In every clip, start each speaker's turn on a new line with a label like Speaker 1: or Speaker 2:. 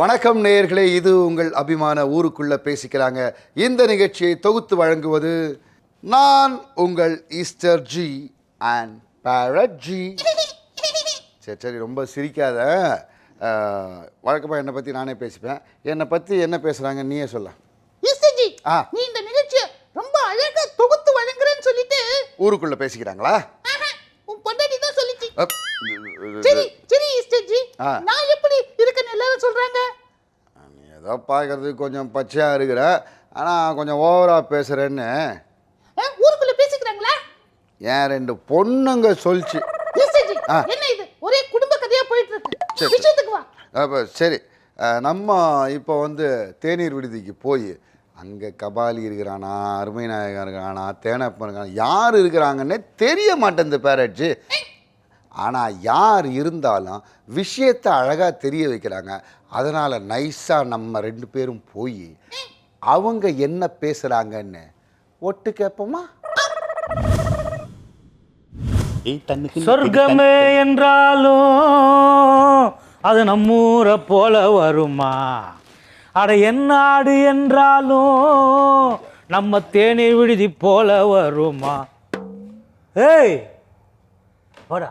Speaker 1: வணக்கம் நேயர்களே, இது உங்கள் அபிமான ஊருக்குள்ள பேசிக்கிறாங்க. இந்த நிகழ்ச்சியை தொகுத்து வழங்குவது நான் உங்கள் Easter ji and Parrot ji. சரி ரொம்ப சிரிக்காத. வழக்கமாக என்னை பற்றி நானே பேசிப்பேன். என்னை பற்றி என்ன பேசுகிறாங்க நீயே சொல்ல.
Speaker 2: ஈஸ்டர் ஜி, நீ இந்த நிகழ்ச்சியை ரொம்ப அழகா தொகுத்து வழங்குறேன்னு சொல்லிட்டு
Speaker 1: ஊருக்குள்ள பேசிக்கிறாங்களா?
Speaker 2: உன் பொண்டாட்டி தான் சொல்லிச்சு. சரி ஈஸ்டர் ஜி, நான் எப்படி இருக்கேன்னு எல்லாரும் சொல்றாங்க.
Speaker 1: நீ ஏதோ பார்க்கறதுக்கு கொஞ்சம் பச்சையாக இருக்கிற, ஆனால் கொஞ்சம் ஓவராக பேசுகிறேன்னு
Speaker 2: ஊருக்குள்ள பேசிக்கிறாங்களா?
Speaker 1: ஏன் 2 பொண்ணுங்க சொல்லிச்சு.
Speaker 2: ஈஸ்டர் ஜி, என்ன இது ஒரே குடும்ப கதையா போயிட்டு இருக்கு. விஷயத்துக்கு வா.
Speaker 1: அப்போ சரி, நம்ம இப்போ தேநீர் விடுதிக்கு போய் அங்கே கபாலி இருக்கிறானா, அருமை நாயகன் இருக்கிறானா, தேனப்பன் இருக்கானா, யார் இருக்கிறாங்கன்னே தெரிய மாட்டேங்குது பேரட்ஜி. ஆனால் யார் இருந்தாலும் விஷயத்தை அழகாக தெரிய வைக்கிறாங்க. அதனால் நைஸாக நம்ம 2 பேரும் போய் அவங்க என்ன பேசுகிறாங்கன்னு ஒட்டு கேட்போமா?
Speaker 3: சொர்க்கமே என்றாலும் அது நம்மூரை போல வருமா? அட என்னாடு என்றாலும் நம்ம தேநீர் விடுதி போல வருமா? ஏய் போடா.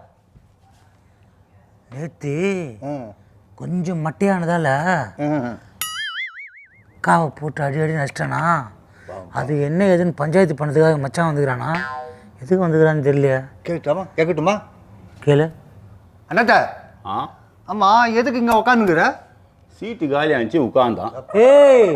Speaker 3: நேத்து கொஞ்சம் மட்டையானதால காவை போட்டு அடி அடி நஷ்டனா. அது என்ன ஏதுன்னு பஞ்சாயத்து பண்ணதுக்காக மச்சான் வந்துக்கிறானா? எதுக்கு வந்துக்கிறான்னு தெரியலையா?
Speaker 4: கேட்கட்டுமா?
Speaker 3: கேளு.
Speaker 4: அண்ணாத்த, ஆமாம், எதுக்கு இங்கே உட்காந்துக்கிற?
Speaker 5: சீட்டு காலி ஆச்சு, உட்காந்தான்.
Speaker 3: ஏய்,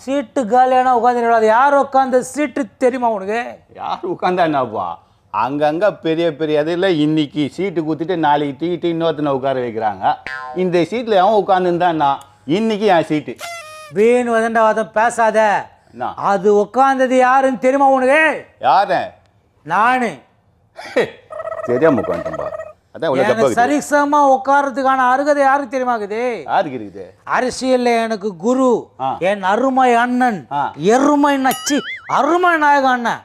Speaker 3: சீட்டு காலியானா உட்காந்து யார் உட்காந்த சீட்டு தெரியுமா உனக்கு?
Speaker 5: யார் உட்காந்தா என்னப்பா? அங்கங்கே பெரிய பெரிய இதில் இன்னைக்கு சீட்டு குத்திட்டு நாளைக்கு தூக்கிட்டு இன்னொருத்தனை உட்கார வைக்கிறாங்க. இந்த சீட்டில் அவன் உட்காந்துருந்தான்னா இன்னைக்கு என் சீட்டு.
Speaker 3: வீண் வதண்டவாதம் பேசாத. அது உட்காந்தது யாருன்னு தெரியுமா உனக்கு?
Speaker 5: யாரு?
Speaker 3: நானு.
Speaker 5: தெரியாம உட்காந்துட்டேன்பா. அதான்
Speaker 3: சரிசமா உட்கார்றதுக்கான அருகதை யாருக்கு தெரியுமாக்குது?
Speaker 5: யாருக்கு இருக்குது?
Speaker 3: அரசியல்ல எனக்கு குரு என் அருமை அண்ணன் எருமை நச்சி அருமை நாயக அண்ணன்.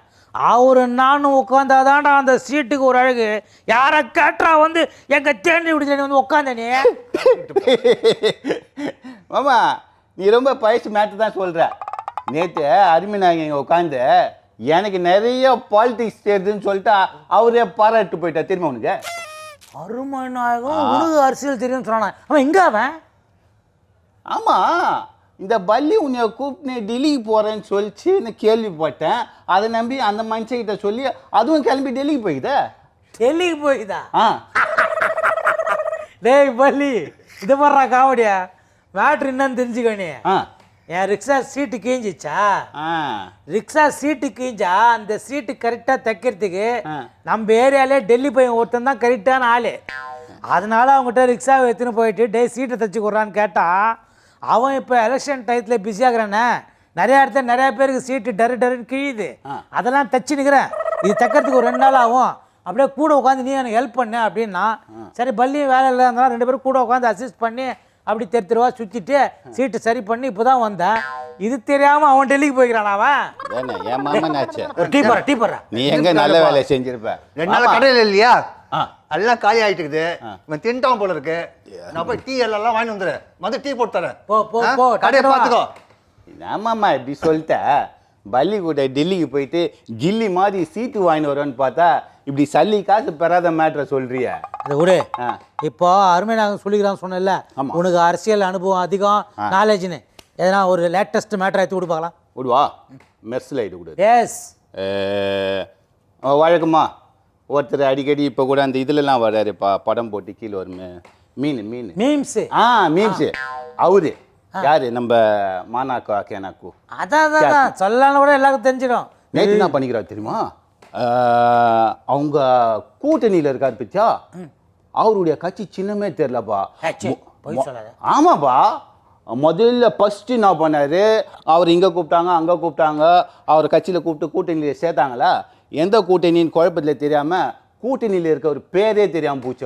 Speaker 3: அவரு நானும் உட்காந்தாதான்டா அந்த சீட்டுக்கு ஒரு அழகு. யாரை கேட்டா எங்க தேண்டி விடுச்சு உட்காந்தனே.
Speaker 5: மாமா, நீ ரொம்ப பயிற்சி மேட்டு தான் சொல்ற. நேற்று அருமை நாயகன் இங்கே உட்காந்து எனக்கு நிறைய பாலிடிக்ஸ் தெரியுதுன்னு சொல்லிட்டு அவரே பாராட்டு போயிட்டா. தெரியுமா உனக்கு?
Speaker 3: அருமை நாயகம் உனக்கு அரசியல் தெரியும்னு சொன்னான். அவன் எங்க அவன்?
Speaker 5: ஆமா, இந்த பள்ளி உன்னை கூப்பிட்டு டெல்லிக்கு போறேன்னு சொல்லிச்சு நான் கேள்விப்பட்டேன். அதை நம்பி அந்த மனுஷங்கிட்ட சொல்லி அதுவும் கிளம்பி டெல்லிக்கு போய்க்குதா?
Speaker 3: டெல்லிக்கு போய்க்குதா? டேய் பள்ளி, இது பண்றா காவடியா மேட்ரு என்னன்னு தெரிஞ்சுக்கணே. என் ரிக்ஷா சீட்டு கீஞ்சிச்சா? ரிக்ஷா சீட்டு கீஞ்சா அந்த சீட்டு கரெக்டாக தைக்கிறதுக்கு நம்ம ஏரியாலே டெல்லி போய் ஒருத்தன் தான் கரெக்டான ஆள். அதனால அவங்ககிட்ட ரிக்ஷாவை எடுத்துன்னு போயிட்டு டே சீட்டை தைச்சி கொடுறான்னு கேட்டால் அவன் இப்போ எலெக்ஷன் டயத்தில் பிஸியாகிறானே. நிறையா இடத்துல நிறையா பேருக்கு சீட்டு டருன்னு கிழியுது. அதெல்லாம் தைச்சினுக்கிறேன். இது தைக்கிறதுக்கு ஒரு 2 நாள் ஆகும். அப்படியே கூட உட்காந்து நீ எனக்கு ஹெல்ப் பண்ணு அப்படின்னா சரி பள்ளியும் வேலை இல்லை இருந்தாலும் 2 பேரும் கூட உட்காந்து அசிஸ்ட் பண்ணி அப்படி தெருவா சுற்றிட்டு சீட்டு சரி பண்ணி இப்போ தான் வந்தேன். இது தெரியாமல் அவன் டெல்லிக்கு போய்க்கிறான். அவன்
Speaker 5: என் மாமன் ஆச்சு.
Speaker 3: டீ போடுற
Speaker 5: நீ எங்க நல்ல வேலை செஞ்சிருப்ப?
Speaker 4: 2 நாள் கடையில் இல்லையா? எல்லாம் காலி ஆகிட்டு இருக்குது. இவன் தின்ட்டான் போல இருக்கு. நான் போய் டீ எல்லாம் வாங்கி வந்துடுறேன். டீ போட்டு தரேன்.
Speaker 3: போ
Speaker 4: கடையை பார்த்துக்கோ.
Speaker 5: ஆமாம்மா, இப்படி சொல்லிட்ட. பள்ளி கூட டெல்லிக்கு போயிட்டு கில்லி மாதிரி சீட்டு வாங்கிட்டு வருவேன்னு பார்த்தா இப்படி சல்லி காசு பெறாத மேட்ரை சொல்றிய.
Speaker 3: அதை விடு. இப்போ அருமை நாங்கள் சொல்லிக்கிறான்னு சொன்னேன்ல, உனக்கு அரசியல் அனுபவம் அதிகம், நாலேஜ்னு எதனா ஒரு லேட்டஸ்ட் மேட்டர் எடுத்து விடு பார்க்கலாம்.
Speaker 5: விடுவா, மெர்ஸில் ஆகிட்டு விடு.
Speaker 3: எஸ்,
Speaker 5: வழக்கமா ஒருத்தர் அடிக்கடி இப்போ கூட அந்த இதுலலாம் வர்றாருப்பா, படம் போட்டு கீழே வருமே மீம்ஸு. மீம்ஸு அவரு யாரு? நம்ம மானாக்கு கேனாக்கு.
Speaker 3: அதான் சொல்லலாம் கூட எல்லாருக்கும் தெரிஞ்சிடும்.
Speaker 5: நேற்று என்ன பண்ணிக்கிறா தெரியுமா? அவங்க கூட்டணியில் இருக்காரு பிச்சா. அவருடைய கட்சி சின்னமே தெரியலப்பா. ஆமாப்பா, முதல்ல ஃபர்ஸ்ட் என்ன பண்ணாரு, அவர் இங்கே கூப்பிட்டாங்க அங்கே கூப்பிட்டாங்க, அவர் கட்சியில் கூப்பிட்டு கூட்டணியில் சேர்த்தாங்களா? எந்த கூட்டணின்னு குழப்பத்தில் தெரியாமல் கூட்டணியில் இருக்க ஒரு பேரே தெரியாமல் போச்சு.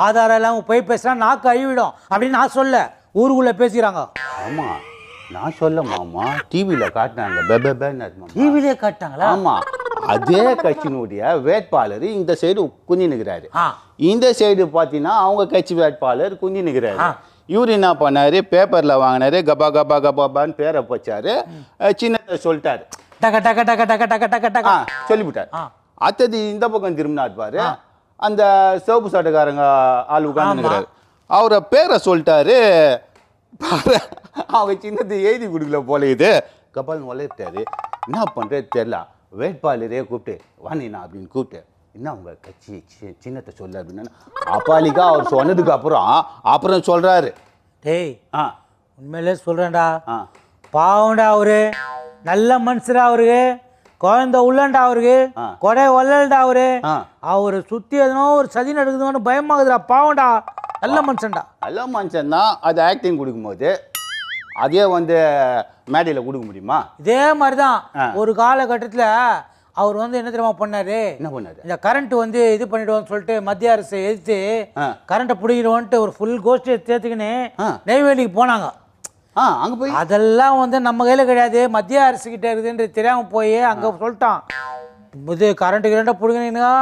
Speaker 3: ஆதாரம் இல்லாமல் போய் பேசுனா நாக்கு அழிவிடும் அப்படின்னு நான் சொல்ல, ஊருக்குள்ளே பேசிக்கிறாங்க.
Speaker 5: ஆமாம், நான் சொல்ல மாமா, டிவியில் காட்டினாங்க.
Speaker 3: டிவிலே காட்டாங்களா?
Speaker 5: ஆமாம், அதே கட்சியினுடைய வேட்பாளர் இந்த சைடு குந்தி நிற்கிறாரு. இந்த சைடு பார்த்தீங்கன்னா அவங்க கட்சி வேட்பாளர் குந்தி நிற்கிறாரு. இவர் என்ன பண்ணாரு, பேப்பரில் வாங்கினாரு, கபா கபா கபாபான்னு பேரை வச்சாரு. சின்னத்தை சொல்லிட்டாரு,
Speaker 3: டக டக டக டக டக டக டக.
Speaker 5: சொல்லிவிட்டார். அத்தது இந்த பக்கம் திரும்பினார் பாரு, அந்த சிவப்பு சட்டைக்காரங்க ஆள் உட்காந்துக்கிறாரு. அவரை பேரை சொல்லிட்டாரு. பாரு, அவங்க சின்னத்தை எழுதி கொடுக்கல போல இது. கபால் வளர்த்தாரு. என்ன பண்ணுறது தெரியல. வேட்பாளரே கூப்பிட்டு வாணிண்ணா அப்படின்னு கூப்பிட்டு, என்ன அவங்க கட்சி சின்னத்தை சொல்ல அப்படின்னு அப்பாலிக்கா அவர் சொன்னதுக்கு அப்புறம் சொல்கிறாரு.
Speaker 3: டேய்,
Speaker 5: ஆ
Speaker 3: உண்மையிலே சொல்கிறேன்டா,
Speaker 5: ஆ
Speaker 3: பாவண்டா அவரு, நல்ல மனுஷரா அவருக்கு, குழந்தை உள்ளண்டா அவருக்கு, கொடை வல்லல்டா அவரு சுற்றி எதனோ ஒரு சதி நடக்குதுன்னு பயமாகுதுடா. பாவண்டா, நல்ல மனுஷன்டா.
Speaker 5: நல்ல மனுஷன் தான். அது ஆக்டிங் கொடுக்கும்போது அதே வந்து மேடையில் கொடுக்க முடியுமா?
Speaker 3: இதே மாதிரி தான் ஒரு காலகட்டத்தில் அவர் வந்து என்ன தெரியுமா பண்ணாரு,
Speaker 5: என்ன பண்ணாரு,
Speaker 3: இந்த கரண்ட் வந்து இது பண்ணிடுவோம்னு சொல்லிட்டு மத்திய அரசை எதிர்த்து கரண்ட்டை பிடிக்கிறோன்ட்டு ஒரு ஃபுல் கோஷ்டியை சேர்த்துக்கின்னு நெய்வேலிக்கு போனாங்க.
Speaker 5: அங்கே போய்
Speaker 3: அதெல்லாம் வந்து நம்ம கையில் கிடையாது, மத்திய அரசுக்கிட்ட இருக்குதுன்றது தெரியாமல் போய் அங்கே சொல்லிட்டான், இது கரண்ட்டு கிரண்ட்டை பிடிக்கணுன்னா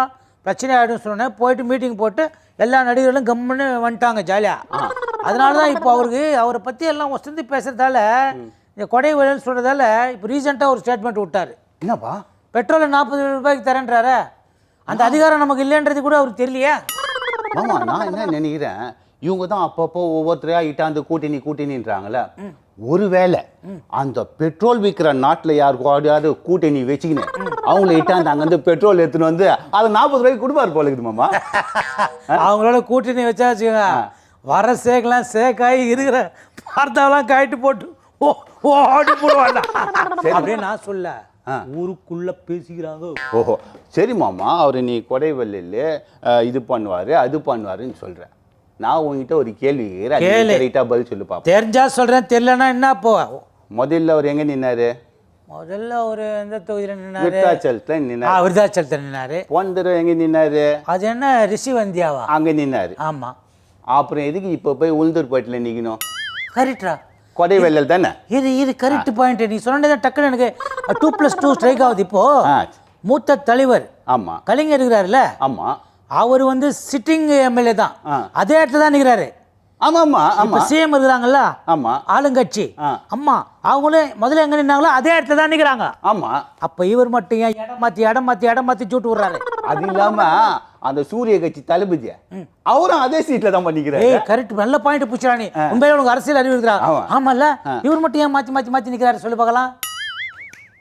Speaker 3: பிரச்சனை ஆகிடும்னு சொன்னேன். போயிட்டு மீட்டிங் போட்டு எல்லா நடிகர்களும் கம்முன்னு வந்துட்டாங்க ஜாலியாக. அதனால தான் இப்போ அவரை பற்றி எல்லாம் வசந்தி பேசுகிறதால, இந்த கொடை வயல்னு சொல்கிறதால இப்போ ரீசெண்டாக ஒரு ஸ்டேட்மெண்ட் விட்டார்.
Speaker 5: என்னப்பா,
Speaker 3: பெட்ரோலை 40 ரூபாய்க்கு தரேன்றாரு. அந்த அதிகாரம் நமக்கு இல்லைன்றது கூட அவருக்கு தெரியலையா?
Speaker 5: மாமா, நான் என்ன நினைக்கிறேன், இவங்க தான் அப்பப்போ ஒவ்வொருத்தரையா இட்டாந்து கூட்டணின்றாங்களே, ஒருவேளை அந்த பெட்ரோல் விற்கிற நாட்டில் யாருக்காவது கூட்டணி வச்சுக்கின்னு அவங்கள இட்டாந்து அங்கேருந்து பெட்ரோல் எடுத்துன்னு வந்து அதை 40 ரூபாய்க்கு கொடுப்பாரு போல இருக்குது மாமா.
Speaker 3: அவங்களோட கூட்டணி வச்சா வச்சுக்கோங்க, வர சேக்கெல்லாம் சேக்காயி இருக்கிற பார்த்தாவெல்லாம் காயிட்டு போட்டு ஓடி போடுவாங்க அப்படியே நான் சொல்ல, ஊருக்குள்ள பேசிக்கிறாங்க.
Speaker 5: ஓஹோ, சரி மாமா, அவர் நீ கொடைவல்லில் இது பண்ணுவார் அது பண்ணுவாருன்னு சொல்கிறேன். நான் உங்ககிட்ட ஒரு கேள்வி கேட்குறேன், பதில் சொல்லு பாப்பா.
Speaker 3: தெரிஞ்சா சொல்கிறேன், தெரியலன்னா என்ன போ.
Speaker 5: முதல்ல அவர் எங்கே நின்னாரு?
Speaker 3: முதல்ல ஒரு எந்த தொகுதியில் நின்னாரு?
Speaker 5: விருத்தாச்சலத்தில் நின்னாரு.
Speaker 3: விருத்தாச்சலத்தில் நின்னாரு.
Speaker 5: போன தடவை எங்கே நின்னாரு?
Speaker 3: அது என்ன ரிஷி வந்தியாவா?
Speaker 5: அங்கே நின்னாரு.
Speaker 3: ஆமாம்.
Speaker 5: அப்புறம் எதுக்கு இப்போ போய் உளுந்தூர்பேட்டில் நிற்கணும்?
Speaker 3: கரெக்டா,
Speaker 5: கொடைவெல்லல் தானே?
Speaker 3: இது கரெக்ட் பாயிண்ட். நீ சொன்னதே டக்குன்னு எனக்கு 2+2 ஸ்ட்ரைக் ஆகுது. இப்போ மூத்த தலைவர் கலைஞர் இருக்கிறாருல்ல,
Speaker 5: ஆமாம்,
Speaker 3: அவர் வந்து சிட்டிங் எம்எல்ஏ தான், அதே இடத்துல தான் நிற்கிறாரு.
Speaker 5: ஆமாம்,
Speaker 3: சிஎம் இருக்கிறாங்கல்ல,
Speaker 5: ஆமாம்,
Speaker 3: ஆளுங்கட்சி, அம்மா அவங்களும் முதல்ல எங்க நின்னாங்களோ அதே இடத்துல தான் நிற்கிறாங்க.
Speaker 5: ஆமாம்.
Speaker 3: அப்ப இவர் மட்டும் ஏன் இடம் மாத்தி சூட்டு விடுறாரு?
Speaker 5: அது இல்லாம அந்த சூரிய கட்சி தளபதி அவரும் அதே சீட்ல தான் பண்ணிக்கிறாரு.
Speaker 3: கரெக்ட், நல்ல பாயிண்ட் புடிச்சா நீ. உண்மையில உனக்கு அரசியல் அறிவு இருக்கிறா? ஆமால, இவர் மட்டும் ஏன் மாத்தி நிக்கிறாரு சொல்லு பார்க்கலாம்.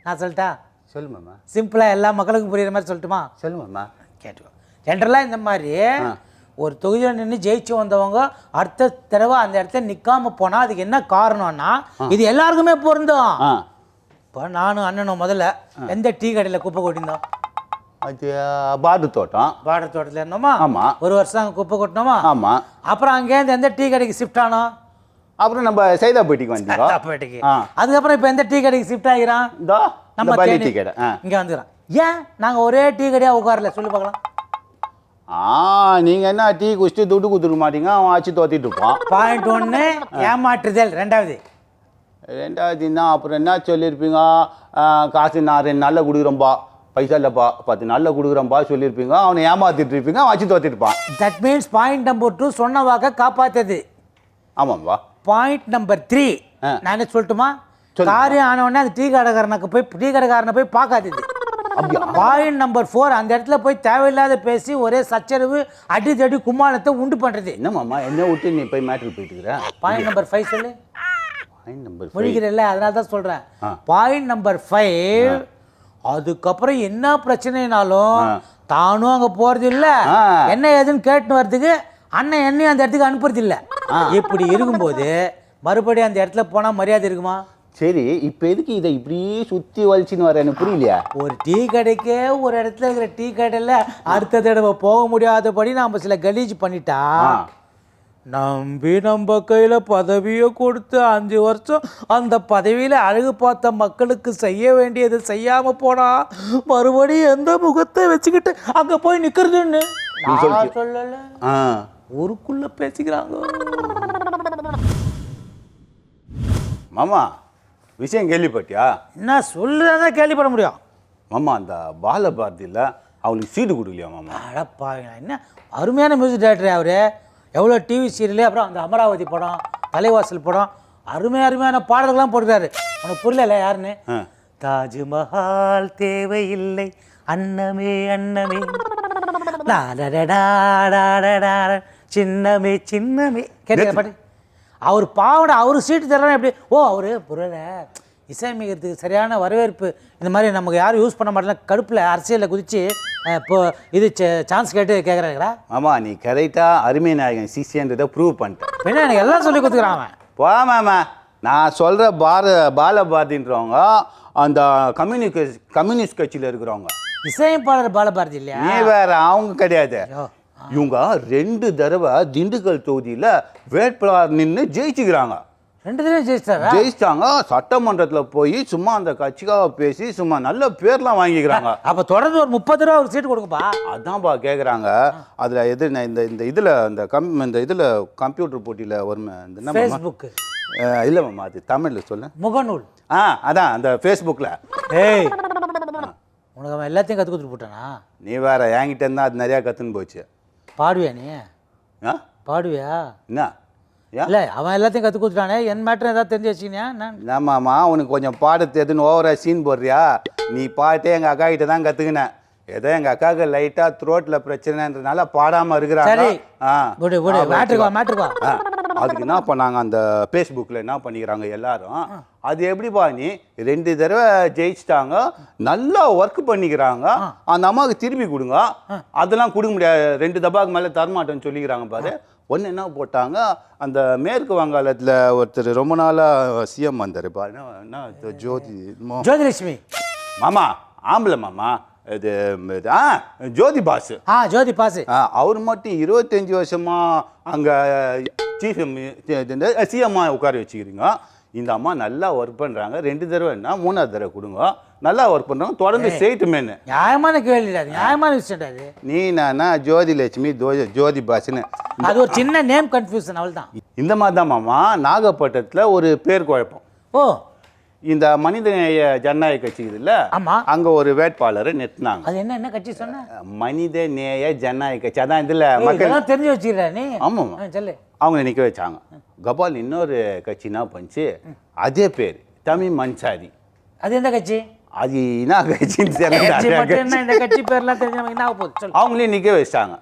Speaker 3: நான் சொல்லிட்டா?
Speaker 5: சொல்லு மாமா.
Speaker 3: சிம்பிளா எல்லா மக்களுக்கும் புரியுற மாதிரி சொல்லட்டுமா?
Speaker 5: சொல்லு மாமா.
Speaker 3: கேட்டுக்கோ. ஜென்ரலா இந்த மாதிரி ஒரு தொகுதியில் நின்று ஜெயிச்சு வந்தவங்க அடுத்த தடவை அந்த இடத்துல நிற்காம போனா அதுக்கு என்ன காரணம்னா, இது எல்லாருக்குமே பொருந்தும். இப்போ நானும் அண்ணனும் முதல்ல எந்த டீ கடையில் குப்பை கொட்டியிருந்தோம்?
Speaker 5: அது பார்டர்
Speaker 3: தோட்டத்தில் இருந்தோமா?
Speaker 5: ஆமாம்.
Speaker 3: ஒரு வருஷம் அங்கே குப்பை கொட்டினோமா?
Speaker 5: ஆமாம்.
Speaker 3: அப்புறம் அங்கேருந்து எந்த டீ கடைக்கு ஷிஃப்ட் ஆனோம்?
Speaker 5: அப்புறம் நம்ம சைதாப்பேட்டைக்கு வந்தோம்.
Speaker 3: அதுக்கப்புறம் இப்போ எந்த டீ கடைக்கு ஷிஃப்ட் ஆகிறான்? நம்ம டீ கடை இங்கே வந்துக்கிறோம். ஏன் நாங்கள் ஒரே டீ கடையாக உட்காரல சொல்லு பார்க்கலாம்.
Speaker 5: நீங்க என்ன டீ குடிச்சிட்டு துட்டு கொடுத்துக்க மாட்டீங்க, அவன் ஆச்சு தோத்திட்டு இருப்பான்.
Speaker 3: பாயிண்ட் 1 ஏமாற்றுதல். ரெண்டாவது
Speaker 5: என்ன அப்புறம் என்ன சொல்லியிருப்பீங்க, காசு நான் 2 நாளில் கொடுக்குறேன்பா, பைசா இல்லைப்பா 10 நாளில் கொடுக்குறேன்பா சொல்லியிருப்பீங்க, அவனை ஏமாத்திட்டு இருப்பீங்க, அவன் ஆச்சு தோத்திட்டு இருப்பான்.
Speaker 3: தட் மீன்ஸ் பாயிண்ட் நம்பர் 2 சொன்ன வாக்க காப்பாத்தது.
Speaker 5: ஆமாம்பா.
Speaker 3: பாயிண்ட் நம்பர் 3 நான் என்ன சொல்லட்டுமா? காரியம் ஆனவொடனே அந்த டீ கடைக்காரனை போய் பார்க்காதது. பாயிண்ட் நம்பர் 4 அந்த இடத்துல போய் தேவையில்லாத பேசி ஒரே சச்சரவு அடி கும்மாளத்தை உண்டு பண்றது.
Speaker 5: என்ன மாமா, என்ன விட்டு நீ போய் மேட்ருக்கு போயிட்டு இருக்கிற?
Speaker 3: பாயிண்ட் நம்பர் 5 சொல்லு.
Speaker 5: பாயிண்ட் நம்பர்
Speaker 3: முடிக்கிறல்ல, அதனால தான் சொல்றேன். பாயிண்ட் நம்பர் 5 அதுக்கப்புறம் என்ன பிரச்சனைனாலும் தானும் அங்க போறது இல்ல, என்ன ஏதுன்னு கேட்டுன்னு வர்றதுக்கு அண்ணன் என்னையும் அந்த இடத்துக்கு அனுப்புறது இல்ல. இப்படி இருக்கும்போது மறுபடியும் அந்த இடத்துல போனா மரியாதை இருக்குமா?
Speaker 5: சரி, இப்போ எதுக்கு இதை இப்படியே சுற்றி வலிச்சின்னு வர எனக்கு புரியலையா?
Speaker 3: ஒரு டீ கடைக்கே ஒரு இடத்துல இருக்கிற டீ கடையில் அடுத்த தடவை போக முடியாதபடி நாம் சில கலீஜ் பண்ணிட்டா, நம்பி நம்ம கையில் பதவியை கொடுத்து 5 வருஷம் அந்த பதவியில் அழகு பார்த்த மக்களுக்கு செய்ய வேண்டியது செய்யாமல் போனா மறுபடியும் எந்த முகத்தை வச்சுக்கிட்டு அங்கே போய் நிற்கிறதுன்னு சொல்லல. ஊருக்குள்ள பேசிக்கிறாங்க
Speaker 5: மாமா. விஷயம் கேள்விப்பட்டியா?
Speaker 3: என்ன சொல்றதான் கேள்விப்பட முடியும்
Speaker 5: மாமா. அந்த பாலபாரதியில் அவளுக்கு சீட்டு கொடுக்கலையா மாமா?
Speaker 3: அடப்பாங்க, என்ன அருமையான மியூசிக் டைரக்டர் அவரு. எவ்வளோ டிவி சீரியலு, அப்புறம் அந்த அமராவதி படம், தலைவாசல் படம், அருமையான பாடல்கள்லாம் போட்டுருக்காரு. உனக்கு புரியல யாருன்னு? தாஜ்மஹால் தேவையில்லை அன்னமே அன்னமே, சின்னமே சின்னமே. கேட்க பாட்டு அவர் பாவட அவர் சீட்டு தரலாம் எப்படி? ஓ அவர் புரியல, இசையமைக்கிறதுக்கு சரியான வரவேற்பு இந்த மாதிரி நமக்கு யாரும் யூஸ் பண்ண மாட்டேன், கடுப்பில் அரசியலில் குதித்து இப்போ இது சான்ஸ் கேட்டு கேட்குறாங்களா?
Speaker 5: ஆமாம், நீ கரெக்டாக அருமை நாயகன் சிசின்றதை ப்ரூவ் பண்ணிட்டேன்.
Speaker 3: என்ன எனக்கு எல்லாம் சொல்லி கொடுத்துக்கிறான் அவன்.
Speaker 5: போமாமா, நான் சொல்கிற பாலபாரதின்றவங்க அந்த கம்யூனிஸ்ட் கட்சியில் இருக்கிறவங்க.
Speaker 3: இசையமைப்பாளர் பாலபாரதி இல்லையா?
Speaker 5: நீ வேற, அவங்க கிடையாது. இவங்க 2 தடவை திண்டுக்கல் தொகுதியில் வேட்பாளர் நின்று ஜெயிச்சுக்கிறாங்க.
Speaker 3: 2 தடவை
Speaker 5: ஜெயிச்சிட்டாங்க. சட்டமன்றத்தில் போய் சும்மா அந்த கட்சிக்காக பேசி சும்மா நல்ல பேர்லாம் வாங்கிக்கிறாங்க.
Speaker 3: அப்போ தொடர்ந்து ஒரு 30 தடவை ஒரு சீட்டு கொடுக்குப்பா.
Speaker 5: அதான்ப்பா கேட்குறாங்க. அதில் எது இந்த இதில் இந்த இதில் கம்ப்யூட்டர் போட்டியில் வருமே, இந்த
Speaker 3: ஃபேஸ்புக்கு
Speaker 5: இல்லை மாமா, அது தமிழில் சொல்ல
Speaker 3: முகநூல்.
Speaker 5: அதான் அந்த ஃபேஸ்புக்கில்.
Speaker 3: ஏய், உனக்கு அவன் எல்லாத்தையும் கற்று கொடுத்துட்டு போட்டானா?
Speaker 5: நீ வேற, என்கிட்ட இருந்தால் அது நிறையா கற்றுன்னு போச்சு.
Speaker 3: பாடுவியா நீ? பாடுவியா?
Speaker 5: என்ன
Speaker 3: இல்லை, அவன் எல்லாத்தையும் கற்று கொடுத்துட்டானே, என் மேட்ரு ஏதாவது தெரிஞ்சு வச்சுக்கினியா?
Speaker 5: ஆமாம்மா, உனக்கு கொஞ்சம் பாட தெரியுதுன்னு ஓவராக சீன் போடுறியா? நீ பாட்டே எங்கள் அக்கா கிட்ட தான் கற்றுக்கினேன். ஏதோ எங்கள் அக்காவுக்கு லைட்டாக த்ரோட்டில் பிரச்சனைன்றதுனால பாடாமல் இருக்கிறாங்க. அதுக்கு என்ன பண்ணாங்க, அந்த ஃபேஸ்புக்கில் என்ன பண்ணிக்கிறாங்க எல்லாரும், அது எப்படிப்பா நீ 2 தடவை ஜெயிச்சிட்டாங்க, நல்லா ஒர்க் பண்ணிக்கிறாங்க, அந்த அம்மாவுக்கு திருப்பி கொடுங்க. அதெல்லாம் கொடுக்க முடியாது, 2 தபாவுக்கு மேலே தரமாட்டேன்னு சொல்லிக்கிறாங்க பாரு. ஒன்று என்ன போட்டாங்க, அந்த மேற்கு வங்காளத்தில் ஒருத்தர் ரொம்ப நாளாக சிஎம் வந்தார் பாரு, என்ன
Speaker 3: ஜோதிலட்சுமி
Speaker 5: மாமா, ஆம்பளை மாமா, இது ஜோதி பாஸ்.
Speaker 3: ஜோதி பாஸ்.
Speaker 5: அவர் மட்டும் 25 வருஷமா அங்கே சீஃப் சிஎம்மா உட்கார வச்சுக்கிறீங்க. இந்த அம்மா நல்லா ஒர்க் பண்ணுறாங்க, 2 தடவைன்னா 3ஆவது தடவை கொடுங்க, நல்லா ஒர்க் பண்ணுறாங்க, தொடர்ந்து செய்யட்டுமேனு.
Speaker 3: நியாயமான கேள்வி, நியாயமான விஷயம்.
Speaker 5: நீ நானா ஜோதிலட்சுமி ஜோதி பாஸ்ன்னு,
Speaker 3: அது ஒரு சின்ன நேம் கன்ஃபியூஷன், அவள் தான்.
Speaker 5: இந்த மாதிரி தான் மாமா நாகப்பட்டினத்தில் ஒரு பேர் குழப்பம்.
Speaker 3: ஓ,
Speaker 5: இந்த மனிதநேய ஜனநாயக கட்சி இருக்குல்ல, அங்கே ஒரு வேட்பாளரை நிறுத்தினாங்க.
Speaker 3: அது என்ன கட்சி சொன்ன?
Speaker 5: மனிதநேய ஜனநாயக கட்சி. அதான் இதில் மக்கள்
Speaker 3: தெரிஞ்சு வச்சுக்கிறா நீ.
Speaker 5: ஆமாம், சொல்லு. அவங்களை நிற்க வச்சாங்க. கபால் இன்னொரு கட்சினா பண்ணிச்சு, அதே பேர் தமிழ் மன்சாரி.
Speaker 3: அது எந்த கட்சி?
Speaker 5: அது என்ன கட்சின்னு தெரியல. அவங்களையும் நிற்க வச்சிட்டாங்க.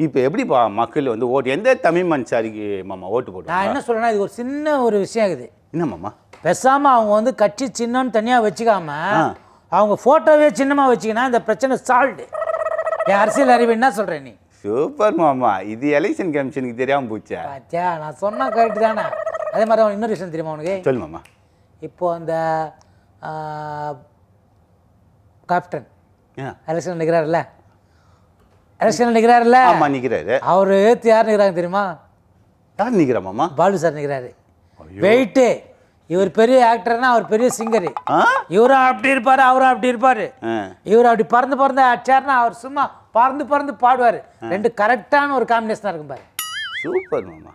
Speaker 5: இப்போ எப்படிப்பா மக்கள் வந்து ஓட்டு எந்த தமிழ் மன்சாரிக்கு மாமா ஓட்டு போட்டு?
Speaker 3: நான் என்ன சொல்றேன்னா, இது ஒரு சின்ன ஒரு விஷயம் இருக்குது.
Speaker 5: என்ன மாமா?
Speaker 3: பேசாம அவங்க வந்து கட்சி சின்னம்னு தனியா வச்சுக்காம அவங்க போட்டோவே சின்னமா வச்சுக்கினா இந்த பிரச்சனை சால்வ்டு. என் அரசியல் அறிவு என்ன சொல்ற நீ?
Speaker 5: சூப்பர் மாமா, இது எலெக்ஷன் கமிஷனுக்கு தெரியாம போச்சா?
Speaker 3: நான் சொன்னா கரெக்ட் தானே. அதே மாதிரி அவனுக்கு இன்னொரு விஷயம் தெரியுமா உனக்கு?
Speaker 5: சொல்லு மாமா.
Speaker 3: இப்போ அந்த கேப்டன் எலெக்ஷன் நிற்கிறாருல்ல,
Speaker 5: ஆமா நிற்கிறாரு.
Speaker 3: அவரு ஏற்று யார் நிற்கிறாங்க தெரியுமா?
Speaker 5: யார் நிற்கிறா மாமா?
Speaker 3: பாலு சார் நிற்கிறாரு. வெயிட்டு, இவர் பெரிய ஆக்டர்னா அவர் பெரிய சிங்கரு. இவரும் அப்படி இருப்பாரு, அவரும் அப்படி இருப்பாரு. இவர் அப்படி பறந்து அடிச்சாருன்னா அவர் சும்மா பறந்து பாடுவார். 2 கரெக்டான ஒரு காம்பினேஷனாக இருக்கும் பாரு.
Speaker 5: சூப்பர் மாமா,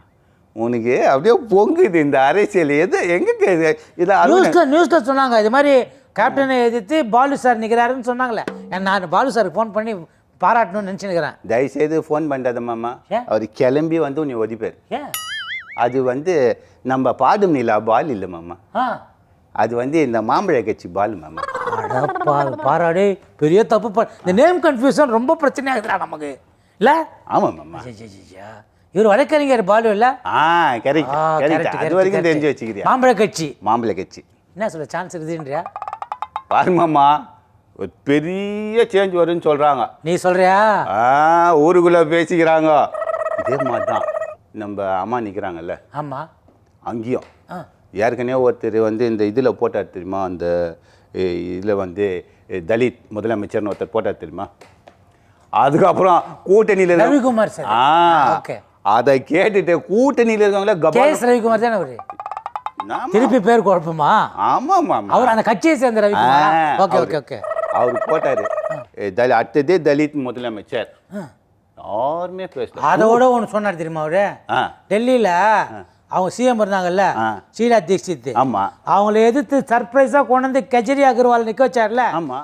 Speaker 5: உனக்கு அப்படியே பொங்குது இந்த அரசியல். எது எங்க
Speaker 3: நியூஸ்ல சொன்னாங்க இது மாதிரி கேப்டனை எதிர்த்து பாலு சார் நிற்கிறாருன்னு சொன்னாங்களே. நான் பாலு சாருக்கு ஃபோன் பண்ணி பாராட்டணும்னு நினச்சினுக்கிறேன்.
Speaker 5: தயவுசெய்து ஃபோன் பண்ணாத மாமா, அவர் கிளம்பி வந்து உன்னை ஒதிப்பார். அது வந்து நம்ம பாடும் நிலா பால் இல்லை மாமா, அது வந்து இந்த மாம்பழ கட்சி பால் மாமா.
Speaker 3: பாராடே பெரிய தப்பு. இந்த நேம் கன்ஃபியூஷன் ரொம்ப பிரச்சனையாக இருக்குடா நமக்கு இல்லை?
Speaker 5: ஆமாம் மாமா.
Speaker 3: இவர் வழக்கறிஞர் பாலு இல்லை?
Speaker 5: கரெக்ட். அது வரைக்கும் தெரிஞ்சு வச்சுக்கிறியா?
Speaker 3: மாம்பழ கட்சி.
Speaker 5: என்ன
Speaker 3: சொல்ல சான்ஸ் இருக்குதுன்றியா?
Speaker 5: பாரு மாமா, ஒரு பெரிய சேஞ்ச் வரும்னு சொல்றாங்க.
Speaker 3: நீ சொல்றியா?
Speaker 5: ஊருக்குள்ள பேசிக்கிறாங்க. இதே மாதிரி தான் நம்ம அம்மா நிற்கிறாங்கல்ல,
Speaker 3: ஆமாம்,
Speaker 5: அங்கேயும் ஏற்கனவே ஒருத்தர் வந்து இந்த இதில் போட்டார் தெரியுமா, அந்த இதில் வந்து தலித் முதலமைச்சர்னு ஒருத்தர் போட்டார் தெரியுமா. அதுக்கப்புறம் கூட்டணியில்
Speaker 3: ரவிக்குமார் சார்.
Speaker 5: அதை கேட்டுட்டு கூட்டணியில் இருக்கவங்களே
Speaker 3: ரவிக்குமார் தானே அவரு திருப்பி பேர் குழப்பமா?
Speaker 5: ஆமாம்,
Speaker 3: அவர் அந்த கட்சியை சேர்ந்த ரவிக்குமார். ஓகே.
Speaker 5: அவர் போட்டாரு அடுத்ததே தலித் முதலமைச்சர். யாருமே பேசல.
Speaker 3: அதோட ஒன்று சொன்னார் தெரியுமா அவரு? டெல்லியில அவங்க சிஎம் இருந்தாங்கல்ல, ஷீலா தீக்ஷித், அவங்கள எதிர்த்து சர்ப்ரைஸா கொண்டு வந்து கெஜ்ரி அகர்வால் நிக்க வச்சார்ல.
Speaker 5: ஆமா.